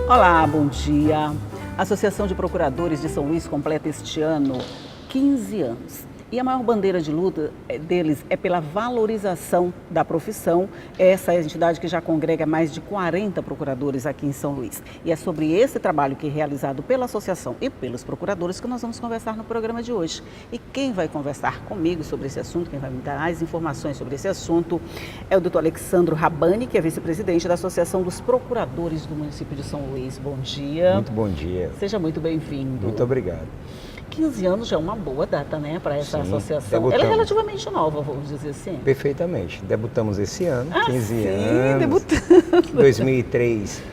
Olá, bom dia. A Associação de Procuradores de São Luís completa este ano 15 anos. E a maior bandeira de luta deles é pela valorização da profissão. Essa é a entidade que já congrega mais de 40 procuradores aqui em São Luís. E é sobre esse trabalho que é realizado pela associação e pelos procuradores que nós vamos conversar no programa de hoje. E quem vai conversar comigo sobre esse assunto, quem vai me dar mais informações sobre esse assunto, é o doutor Alexandro Rabani, que é vice-presidente da Associação dos Procuradores do município de São Luís. Bom dia. Muito bom dia. Seja muito bem-vindo. Muito obrigado. 15 anos já é uma boa data, né, para essa associação. Debutamos. Ela é relativamente nova, vamos dizer assim. Perfeitamente. Debutamos esse ano, 15 sim, anos. debutando. 2003,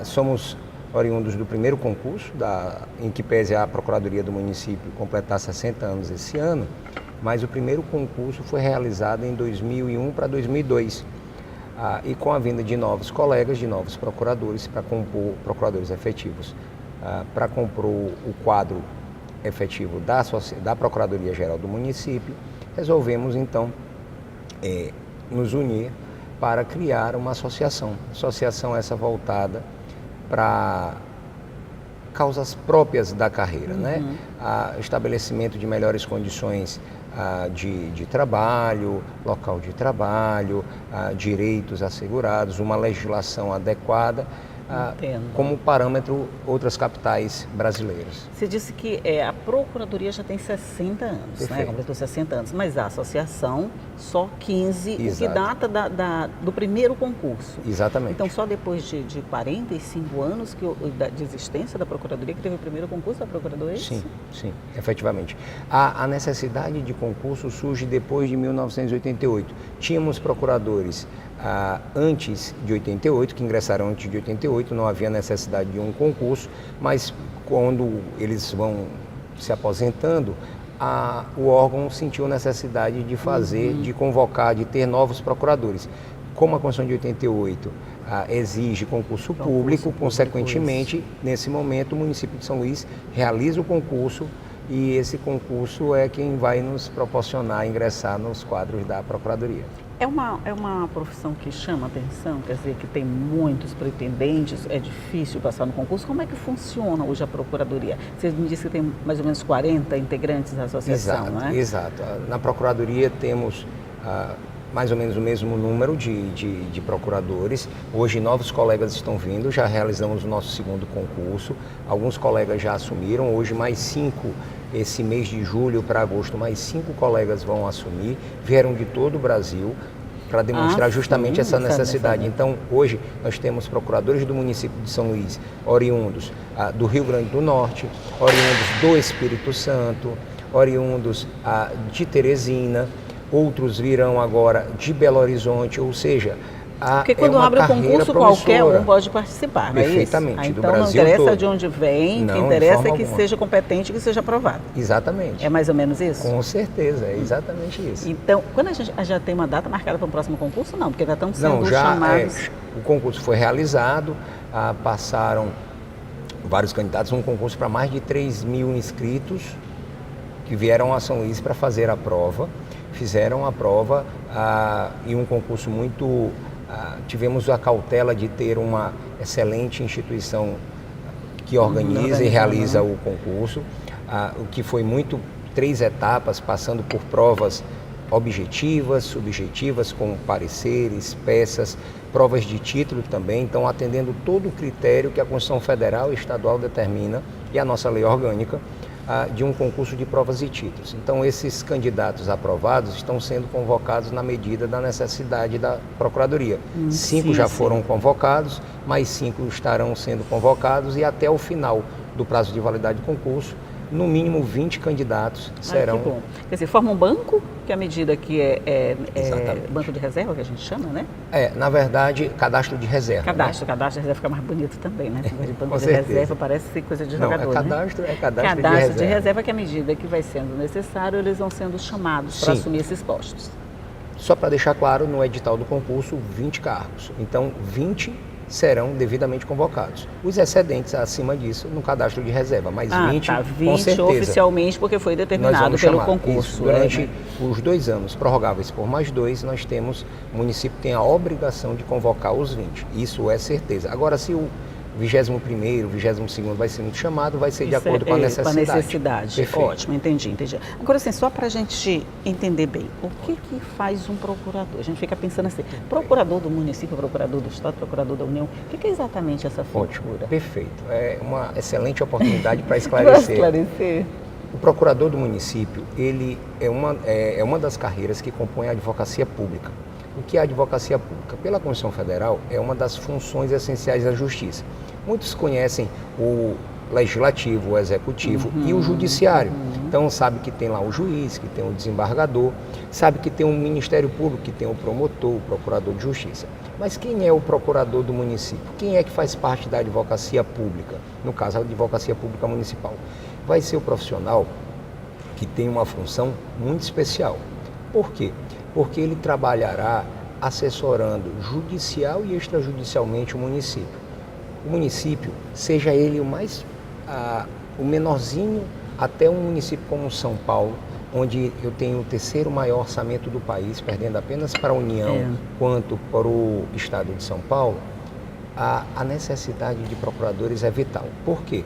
somos oriundos do primeiro concurso, em que pese a Procuradoria do município completar 60 anos esse ano, mas o primeiro concurso foi realizado em 2001 para 2002. E com a vinda de novos colegas, de novos procuradores, para compor, procuradores efetivos, para compor o quadro efetivo da Procuradoria-Geral do município, resolvemos então nos unir para criar uma associação. Associação essa voltada para causas próprias da carreira, né? Estabelecimento de melhores condições de trabalho, local de trabalho, direitos assegurados, uma legislação adequada, como parâmetro outras capitais brasileiras. Você disse que a Procuradoria já tem 60 anos, né? Completou 60 anos, mas a associação só 15, Exato. O que data do primeiro concurso. Exatamente. Então, só depois de 45 anos de existência da Procuradoria que teve o primeiro concurso da Procuradoria? Sim, efetivamente. A necessidade de concurso surge depois de 1988. Tínhamos procuradores antes de 88, que ingressaram antes de 88, não havia necessidade de um concurso, mas quando eles vão se aposentando, o órgão sentiu necessidade de fazer, de convocar, de ter novos procuradores. Como a Constituição de 88 exige concurso público, consequentemente, nesse momento, o município de São Luís realiza o concurso e esse concurso é quem vai nos proporcionar ingressar nos quadros da Procuradoria. É uma profissão que chama atenção, quer dizer, que tem muitos pretendentes, é difícil passar no concurso. Como é que funciona hoje a Procuradoria? Você me disse que tem mais ou menos 40 integrantes da associação, não é? Exato. Na Procuradoria temos mais ou menos o mesmo número de procuradores. Hoje novos colegas estão vindo, já realizamos o nosso segundo concurso. Alguns colegas já assumiram, hoje mais 5. Esse mês de julho para agosto, mais 5 colegas vão assumir, vieram de todo o Brasil para demonstrar justamente essa necessidade. Então, hoje, nós temos procuradores do município de São Luís, oriundos do Rio Grande do Norte, oriundos do Espírito Santo, oriundos de Teresina, outros virão agora de Belo Horizonte, ou seja, porque quando abre o concurso, qualquer um pode participar, não é isso? Perfeitamente, do então Brasil não interessa todo. de onde vem, o que Não, interessa é que seja competente e que seja aprovado. Exatamente. É mais ou menos isso? Com certeza, é exatamente isso. Então, quando a gente já tem uma data marcada para o próximo concurso, não, porque já estão sendo chamados. O concurso foi realizado, passaram vários candidatos, um concurso para mais de 3.000 inscritos que vieram a São Luís para fazer a prova, fizeram a prova e um concurso muito... tivemos a cautela de ter uma excelente instituição que organiza e realiza o concurso, o que foi 3 etapas, passando por provas objetivas, subjetivas, com pareceres, peças, provas de título também, então atendendo todo o critério que a Constituição Federal e Estadual determina e a nossa lei orgânica, de um concurso de provas e títulos. Então, esses candidatos aprovados estão sendo convocados na medida da necessidade da Procuradoria. 5 já foram convocados, mais 5 estarão sendo convocados e até o final do prazo de validade do concurso, no mínimo 20 candidatos serão... Que bom. Quer dizer, forma um banco, que à medida que é banco de reserva, que a gente chama, né? Na verdade, cadastro de reserva. Cadastro de reserva fica mais bonito também, né? Banco de certeza. reserva parece ser coisa de jogador, cadastro de reserva. De reserva que à medida que vai sendo necessário, eles vão sendo chamados para assumir esses postos. Só para deixar claro, no edital do concurso, 20 cargos. Então, 20 serão devidamente convocados. Os excedentes acima disso no cadastro de reserva, mas 20 com certeza. Oficialmente, porque foi determinado pelo concurso. Isso, durante os 2 anos prorrogáveis por mais 2, nós temos, o município tem a obrigação de convocar os 20. Isso é certeza. Agora, se 21º, 22º vai ser muito chamado, vai ser de acordo com a Com a necessidade. necessidade. Perfeito. Ótimo, entendi. Agora, assim, só para a gente entender bem, o que faz um procurador? A gente fica pensando assim, procurador do município, procurador do Estado, procurador da União, o que é exatamente essa figura? Ótimo, perfeito. É uma excelente oportunidade para Para esclarecer. esclarecer. O procurador do município, ele é uma das carreiras que compõe a advocacia pública. O que é a advocacia pública? Pela Constituição Federal, é uma das funções essenciais da Justiça. Muitos conhecem o Legislativo, o Executivo e o Judiciário. Então, sabe que tem lá o juiz, que tem o desembargador, sabe que tem o Ministério Público, que tem o promotor, o procurador de Justiça. Mas quem é o procurador do município? Quem é que faz parte da advocacia pública? No caso, a advocacia pública municipal. Vai ser o profissional que tem uma função muito especial. Por quê? Porque ele trabalhará assessorando judicial e extrajudicialmente o município. O município, seja ele o menorzinho até um município como São Paulo, onde eu tenho o terceiro maior orçamento do país, perdendo apenas para a União quanto para o estado de São Paulo, a necessidade de procuradores é vital. Por quê?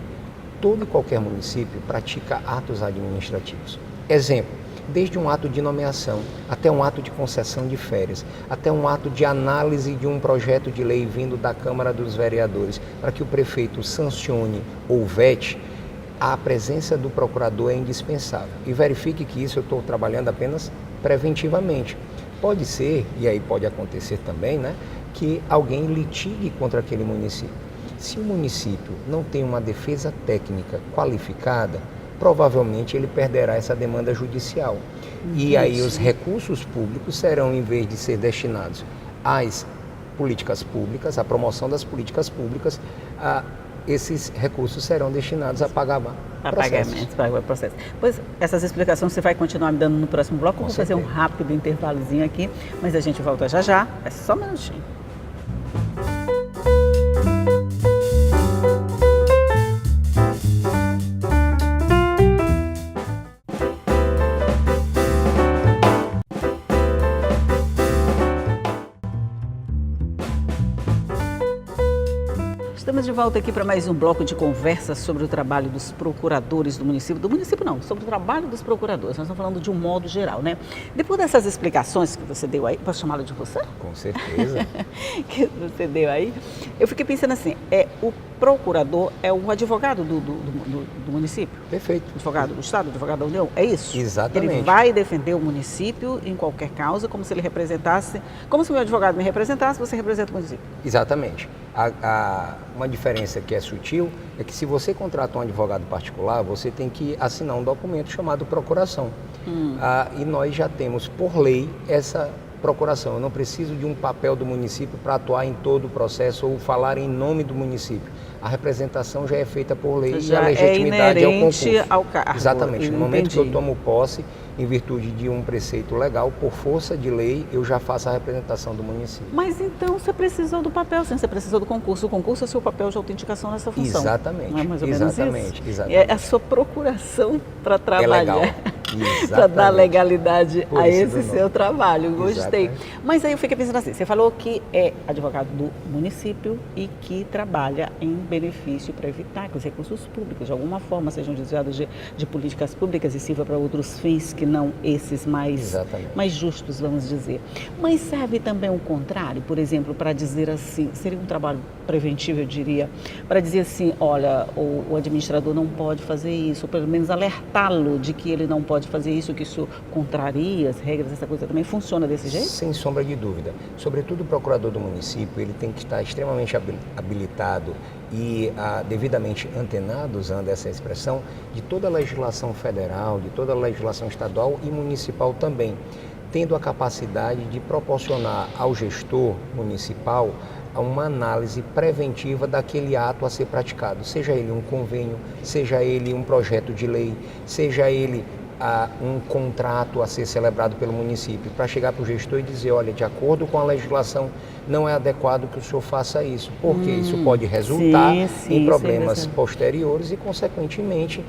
Todo e qualquer município pratica atos administrativos. Exemplo, desde um ato de nomeação, até um ato de concessão de férias, até um ato de análise de um projeto de lei vindo da Câmara dos Vereadores, para que o prefeito sancione ou vete, a presença do procurador é indispensável. E verifique que isso eu estou trabalhando apenas preventivamente. Pode ser, e aí pode acontecer também, né, que alguém litigue contra aquele município. Se o município não tem uma defesa técnica qualificada, provavelmente ele perderá essa demanda judicial. E aí os recursos públicos serão, em vez de ser destinados às políticas públicas, à promoção das políticas públicas, esses recursos serão destinados a pagar pagamentos, pagar processo. Pois essas explicações você vai continuar me dando no próximo bloco. Eu vou fazer um rápido intervalozinho aqui, mas a gente volta já já. É só um minutinho. Estamos de volta aqui para mais um bloco de conversa sobre o trabalho dos procuradores do município. Do município não, sobre o trabalho dos procuradores. Nós estamos falando de um modo geral, né? Depois dessas explicações que você deu aí, posso chamá-lo de você? Com certeza. Que você deu aí, eu fiquei pensando assim, o procurador é o advogado do município? Perfeito. Advogado do Estado, advogado da União, é isso? Exatamente. Ele vai defender o município em qualquer causa, como se ele representasse, como se o meu advogado me representasse, você representa o município. Exatamente. Uma diferença que é sutil é que se você contrata um advogado particular, você tem que assinar um documento chamado procuração. E nós já temos, por lei, essa procuração. Eu não preciso de um papel do município para atuar em todo o processo ou falar em nome do município. A representação já é feita por lei e a legitimidade é o concurso. Ao cargo. Exatamente. No momento que eu tomo posse, em virtude de um preceito legal, por força de lei, eu já faço a representação do município. Mas então você precisou do papel, sim, você precisou do concurso. O concurso é seu papel de autenticação nessa função. Exatamente. Não é mais ou menos exatamente, isso? Exatamente. É a sua procuração para trabalhar. É legal. Para dar legalidade por a esse esse seu trabalho. Gostei. Exatamente. Mas aí eu fiquei pensando assim, você falou que é advogado do município e que trabalha em benefício para evitar que os recursos públicos, de alguma forma, sejam desviados de políticas públicas e sirva para outros fins que não esses mais justos, vamos dizer. Mas serve também o contrário, por exemplo, para dizer assim, seria um trabalho preventivo, eu diria, para dizer assim, olha, o administrador não pode fazer isso, ou pelo menos alertá-lo de que ele não pode fazer isso, que isso contraria as regras, essa coisa também funciona desse jeito? Sem sombra de dúvida. Sobretudo o procurador do município, ele tem que estar extremamente habilitado e devidamente antenado, usando essa expressão, de toda a legislação federal, de toda a legislação estadual e municipal também, tendo a capacidade de proporcionar ao gestor municipal uma análise preventiva daquele ato a ser praticado, seja ele um convênio, seja ele um projeto de lei, seja ele um contrato a ser celebrado pelo município, para chegar para o gestor e dizer, olha, de acordo com a legislação, não é adequado que o senhor faça isso, porque isso pode resultar em problemas posteriores e, consequentemente,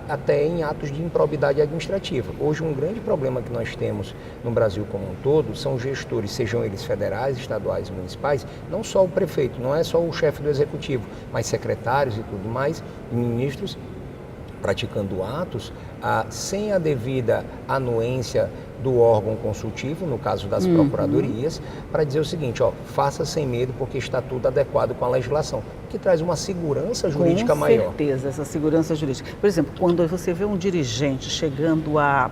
até em atos de improbidade administrativa. Hoje, um grande problema que nós temos no Brasil como um todo são gestores, sejam eles federais, estaduais, municipais, não só o prefeito, não é só o chefe do executivo, mas secretários e tudo mais, ministros, praticando atos sem a devida anuência do órgão consultivo, no caso das procuradorias, para dizer o seguinte, faça sem medo porque está tudo adequado com a legislação, que traz uma segurança jurídica maior. Com certeza, essa segurança jurídica. Por exemplo, quando você vê um dirigente chegando a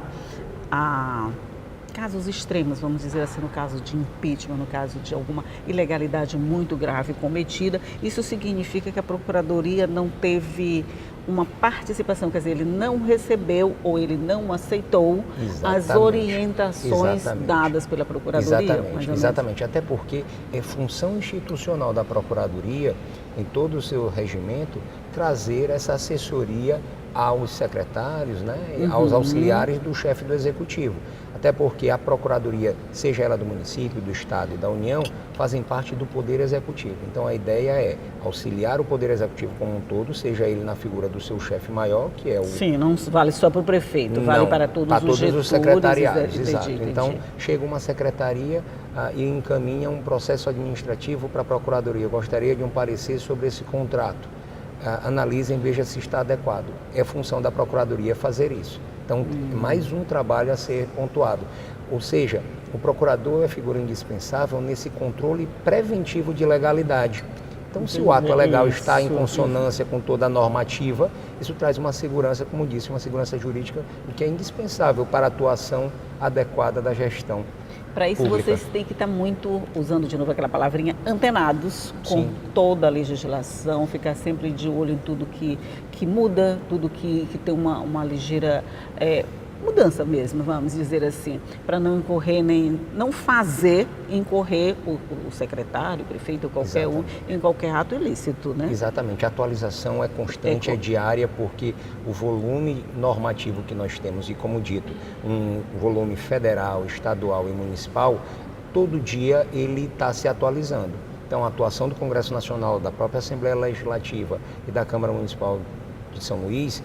casos extremos, vamos dizer assim, no caso de impeachment, no caso de alguma ilegalidade muito grave cometida, isso significa que a Procuradoria não teve uma participação, quer dizer, ele não recebeu ou ele não aceitou as orientações dadas pela Procuradoria. Exatamente, até porque é função institucional da Procuradoria, em todo o seu regimento, trazer essa assessoria aos secretários, aos auxiliares do chefe do Executivo. Até porque a Procuradoria, seja ela do município, do Estado e da União, fazem parte do Poder Executivo. Então a ideia é auxiliar o Poder Executivo como um todo, seja ele na figura do seu chefe maior, que é o... Sim, não vale só para o prefeito, vale para todos os secretariados. Exato. Então chega uma secretaria e encaminha um processo administrativo para a Procuradoria. Eu gostaria de um parecer sobre esse contrato. Analisem, veja se está adequado. É função da Procuradoria fazer isso. Então, mais um trabalho a ser pontuado. Ou seja, o procurador é figura indispensável nesse controle preventivo de legalidade. Então, se o ato legal está em consonância com toda a normativa, isso traz uma segurança, como disse, uma segurança jurídica, o que é indispensável para a atuação adequada da gestão. Para isso pública. Vocês têm que estar muito, usando de novo aquela palavrinha, antenados com toda a legislação, ficar sempre de olho em tudo que muda, tudo que tem uma ligeira mudança mesmo, vamos dizer assim, para não incorrer não fazer incorrer o secretário, o prefeito ou qualquer um em qualquer ato ilícito, né? Exatamente, a atualização é constante, é diária, porque o volume normativo que nós temos, e como dito, um volume federal, estadual e municipal, todo dia ele está se atualizando. Então, a atuação do Congresso Nacional, da própria Assembleia Legislativa e da Câmara Municipal de São Luís,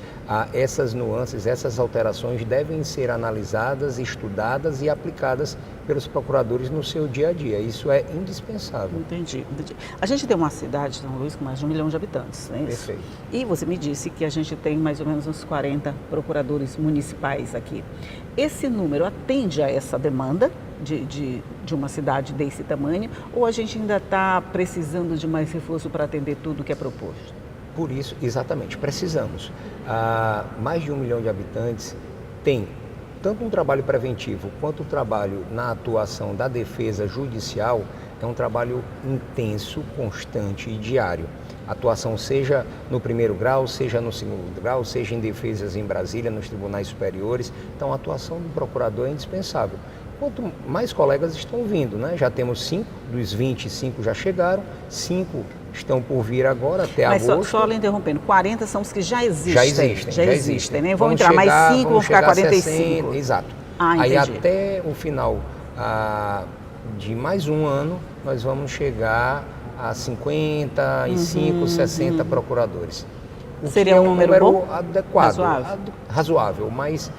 essas nuances, essas alterações devem ser analisadas, estudadas e aplicadas pelos procuradores no seu dia a dia. Isso é indispensável. Entendi. A gente tem uma cidade, São Luís, com mais de 1 milhão de habitantes, não é isso? Perfeito. E você me disse que a gente tem mais ou menos uns 40 procuradores municipais aqui. Esse número atende a essa demanda de uma cidade desse tamanho, ou a gente ainda está precisando de mais reforço para atender tudo que é proposto? Por isso, exatamente, precisamos. Mais de 1 milhão de habitantes tem tanto um trabalho preventivo quanto o trabalho na atuação da defesa judicial. É um trabalho intenso, constante e diário. Atuação seja no primeiro grau, seja no segundo grau, seja em defesas em Brasília, nos tribunais superiores. Então, a atuação do procurador é indispensável. Quanto mais colegas estão vindo, né? Já temos 5, dos 25 já chegaram, 5 estão por vir agora, até agosto. Mas só lhe interrompendo, 40 são os que já existem. Já existem. Né? Vão entrar mais 5, vão ficar 45. 60, exato. Aí até o final de mais um ano, nós vamos chegar a 55, 60 procuradores. Seria um número bom? Adequado, razoável, mas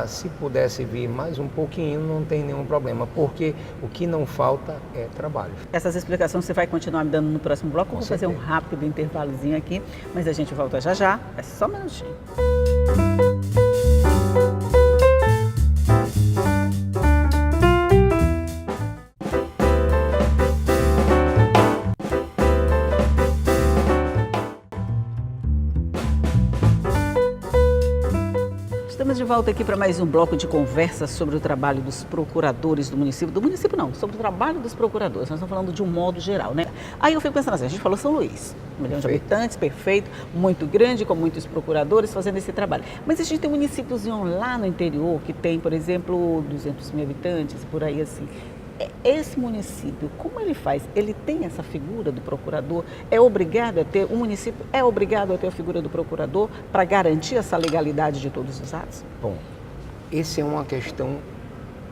se pudesse vir mais um pouquinho, não tem nenhum problema, porque o que não falta é trabalho. Essas explicações você vai continuar me dando no próximo bloco. Eu vou fazer um rápido intervalozinho aqui, mas a gente volta já já. É só um minutinho. Estamos de volta aqui para mais um bloco de conversa sobre o trabalho dos procuradores do município. Do município não, sobre o trabalho dos procuradores. Nós estamos falando de um modo geral, né? Aí eu fico pensando assim, a gente falou São Luís, 1 milhão de habitantes, perfeito, muito grande, com muitos procuradores fazendo esse trabalho. Mas a gente tem municípios lá no interior que tem, por exemplo, 200 mil habitantes, por aí assim. Esse município, como ele faz? Ele tem essa figura do procurador? É obrigado a ter, o município é obrigado a ter a figura do procurador para garantir essa legalidade de todos os atos? Bom, Essa é uma questão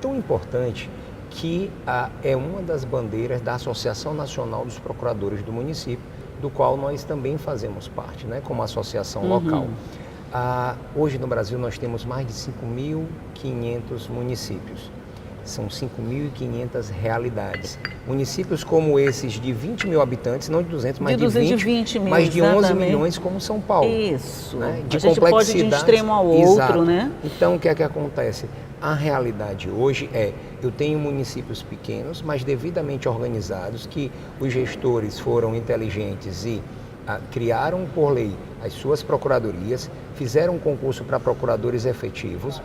tão importante que é uma das bandeiras da Associação Nacional dos Procuradores do Município, do qual nós também fazemos parte, né, como associação local. Hoje no Brasil nós temos mais de 5.500 municípios. São 5.500 realidades. Municípios como esses de 20 mil habitantes, não de 200, mas de 20 mil, mas de exatamente. 11 milhões como São Paulo. Isso. Né? De a gente pode ir de um extremo ao outro, exato, né? Então, o que é que acontece? A realidade hoje eu tenho municípios pequenos, mas devidamente organizados, que os gestores foram inteligentes e criaram por lei as suas procuradorias, fizeram um concurso para procuradores efetivos.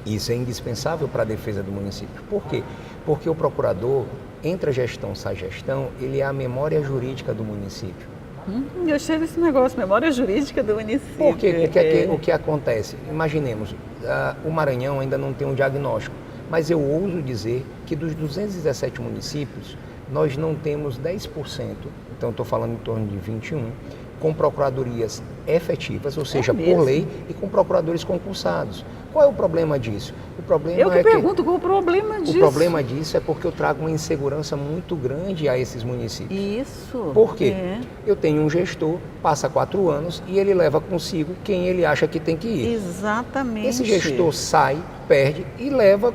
Isso é indispensável para a defesa do município. Por quê? Porque o procurador, entra gestão, sai gestão, ele é a memória jurídica do município. Gostei desse negócio, memória jurídica do município. Por quê? O que acontece? Imaginemos, o Maranhão ainda não tem um diagnóstico, mas eu ouso dizer que dos 217 municípios, nós não temos 10%, então estou falando em torno de 21, com procuradorias efetivas, ou seja, por lei, e com procuradores concursados. Qual é o problema disso? O problema eu pergunto qual o problema disso. O problema disso é porque eu trago uma insegurança muito grande a esses municípios. Isso. Por quê? Eu tenho um gestor, passa 4 anos e ele leva consigo quem ele acha que tem que ir. Exatamente. Esse gestor sai, perde e leva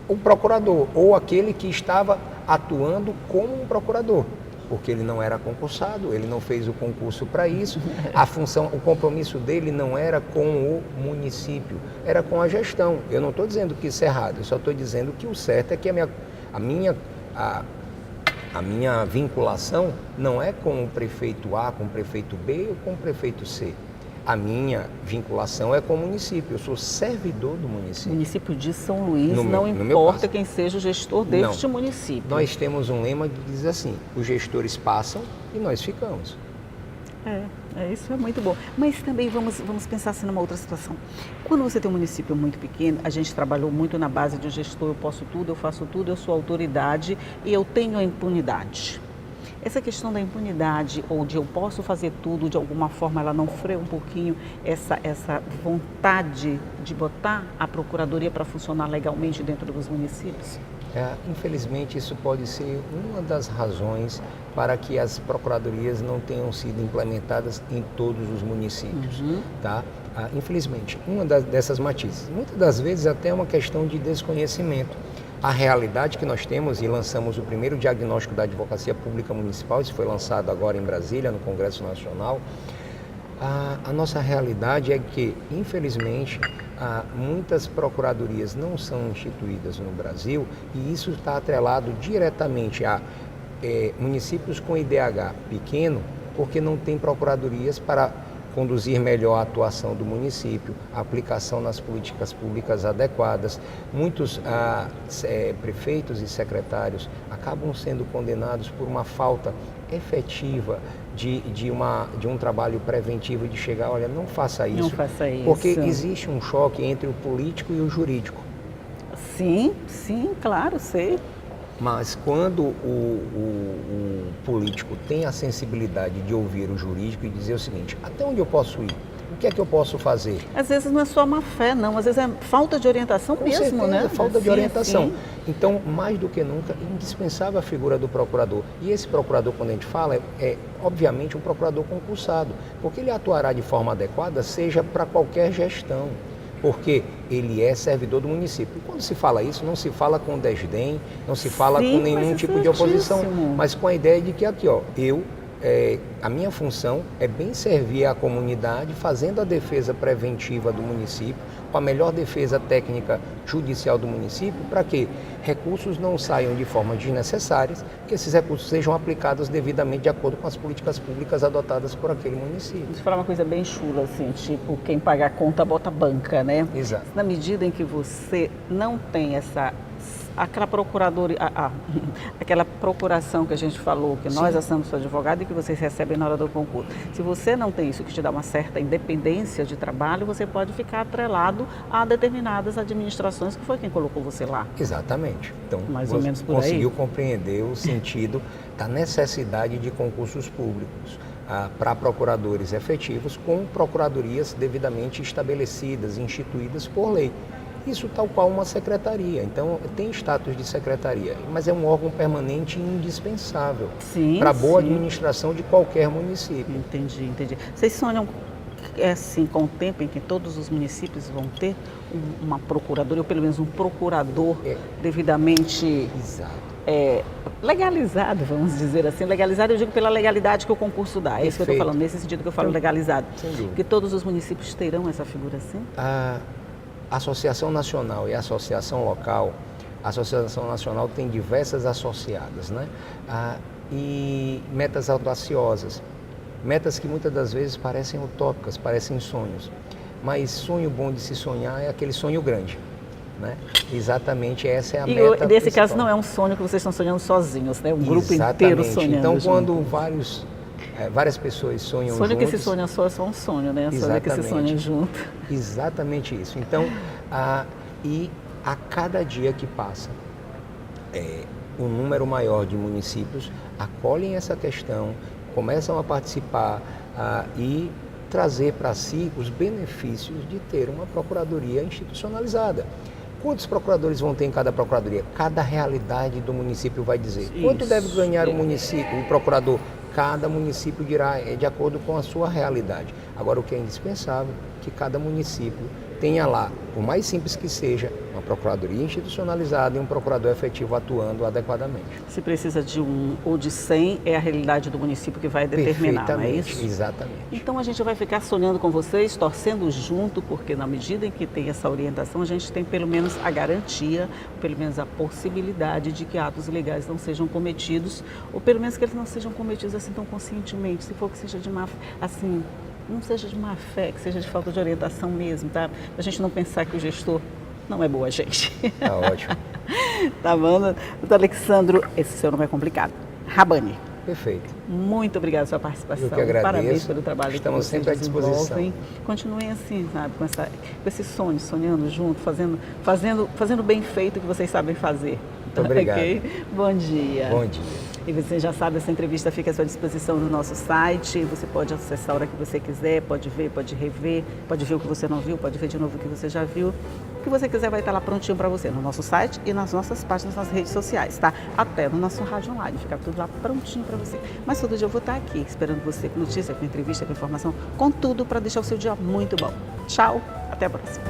o procurador, ou aquele que estava atuando como um procurador. Porque ele não era concursado, ele não fez o concurso para isso, a função, o compromisso dele não era com o município, era com a gestão. Eu não estou dizendo que isso é errado, eu só estou dizendo que o certo é que a minha vinculação não é com o prefeito A, com o prefeito B ou com o prefeito C. A minha vinculação é com o município, eu sou servidor do município. O município de São Luís, não importa quem seja o gestor deste município. Nós temos um lema que diz assim, os gestores passam e nós ficamos. Isso é muito bom. Mas também vamos pensar assim numa outra situação. Quando você tem um município muito pequeno, a gente trabalhou muito na base de gestor, eu posso tudo, eu faço tudo, eu sou autoridade e eu tenho a impunidade. Essa questão da impunidade, ou de eu posso fazer tudo, de alguma forma ela não freia um pouquinho essa vontade de botar a procuradoria para funcionar legalmente dentro dos municípios? Infelizmente, isso pode ser uma das razões para que as procuradorias não tenham sido implementadas em todos os municípios. Tá? Infelizmente, uma dessas matizes, muitas das vezes até é uma questão de desconhecimento. A realidade que nós temos, e lançamos o primeiro diagnóstico da advocacia pública municipal, isso foi lançado agora em Brasília, no Congresso Nacional, a nossa realidade é que, infelizmente, muitas procuradorias não são instituídas no Brasil e isso está atrelado diretamente a municípios com IDH pequeno, porque não tem procuradorias para conduzir melhor a atuação do município, a aplicação nas políticas públicas adequadas. Muitos prefeitos e secretários acabam sendo condenados por uma falta efetiva de um trabalho preventivo de chegar, olha, não faça isso. Não faça isso. Porque existe um choque entre o político e o jurídico. Sim, claro, sei. Mas quando o político tem a sensibilidade de ouvir o jurídico e dizer o seguinte, até onde eu posso ir? O que é que eu posso fazer? Às vezes não é só má fé, não. Às vezes é falta de orientação Com mesmo, certeza, né? Falta de orientação. Sim. Então, mais do que nunca, é indispensável a figura do procurador. E esse procurador, quando a gente fala, é obviamente um procurador concursado, porque ele atuará de forma adequada, seja para qualquer gestão, porque ele é servidor do município. E quando se fala isso, não se fala com desdém, não se fala com nenhum tipo de oposição, mas com a ideia de que aqui, ó, a minha função é bem servir à comunidade, fazendo a defesa preventiva do município, com a melhor defesa técnica judicial do município, para que recursos não saiam de forma desnecessárias, que esses recursos sejam aplicados devidamente de acordo com as políticas públicas adotadas por aquele município. Deixa eu falar uma coisa bem chula, assim, tipo, quem paga a conta bota a banca, né? Exato. Na medida em que você não tem aquela procuradoria, aquela procuração que a gente falou, que nós assamos o advogado e que vocês recebem na hora do concurso. Se você não tem isso, que te dá uma certa independência de trabalho, você pode ficar atrelado a determinadas administrações, que foi quem colocou você lá. Exatamente. Então, mais ou menos por conseguiu aí. compreender o sentido da necessidade de concursos públicos para procuradores efetivos com procuradorias devidamente estabelecidas, instituídas por lei. Isso tal qual uma secretaria. Então, tem status de secretaria, mas é um órgão permanente e indispensável para a boa administração de qualquer município. Entendi. Vocês sonham assim, com o tempo em que todos os municípios vão ter uma procuradoria, ou pelo menos um procurador devidamente legalizado, vamos dizer assim. Legalizado, eu digo pela legalidade que o concurso dá. É isso que eu estou falando, nesse sentido que eu falo legalizado. Sem dúvida. Que todos os municípios terão essa figura assim? A Associação Nacional e a Associação Local, a Associação Nacional tem diversas associadas, né? E metas audaciosas. Metas que muitas das vezes parecem utópicas, parecem sonhos. Mas sonho bom de se sonhar é aquele sonho grande, né? Exatamente essa é a meta principal. Nesse caso não é um sonho que vocês estão sonhando sozinhos, né? Um grupo inteiro sonhando. Então, junto. quando várias pessoas sonham juntos... Sonho que se sonha só é só um sonho, né? Sonho que se sonha junto. Exatamente isso. Então, e a cada dia que passa, um número maior de municípios acolhem essa questão, começam a participar e trazer para si os benefícios de ter uma procuradoria institucionalizada. Quantos procuradores vão ter em cada procuradoria? Cada realidade do município vai dizer. Quanto deve ganhar o município, o procurador? Cada município dirá, de acordo com a sua realidade. Agora, o que é indispensável é que cada município tenha lá, por mais simples que seja, uma procuradoria institucionalizada e um procurador efetivo atuando adequadamente. Se precisa de 1 ou de 100, é a realidade do município que vai determinar, não é isso? Exatamente. Então a gente vai ficar sonhando com vocês, torcendo junto, porque na medida em que tem essa orientação, a gente tem pelo menos a garantia, pelo menos a possibilidade de que atos ilegais não sejam cometidos, ou pelo menos que eles não sejam cometidos assim tão conscientemente, se for que seja de má, assim, não seja de má fé, que seja de falta de orientação mesmo, tá? A gente não pensar que o gestor não é boa gente. Tá ótimo. Tá bom? Doutor Alexandro, esse seu nome é complicado. Rabani. Perfeito. Muito obrigada pela sua participação. Eu que agradeço. Parabéns pelo trabalho Estamos que vocês sempre à disposição. desenvolvem. Continuem assim, sabe, com esse sonho, sonhando junto, fazendo bem feito o que vocês sabem fazer. Muito obrigado. Okay? Bom dia. Bom dia. E você já sabe, essa entrevista fica à sua disposição no nosso site. Você pode acessar a hora que você quiser, pode ver, pode rever, pode ver o que você não viu, pode ver de novo o que você já viu. O que você quiser vai estar lá prontinho para você no nosso site e nas nossas páginas nas redes sociais, tá? Até no nosso rádio online, fica tudo lá prontinho para você. Mas todo dia eu vou estar aqui esperando você com notícia, com entrevista, com informação, com tudo para deixar o seu dia muito bom. Tchau, até a próxima.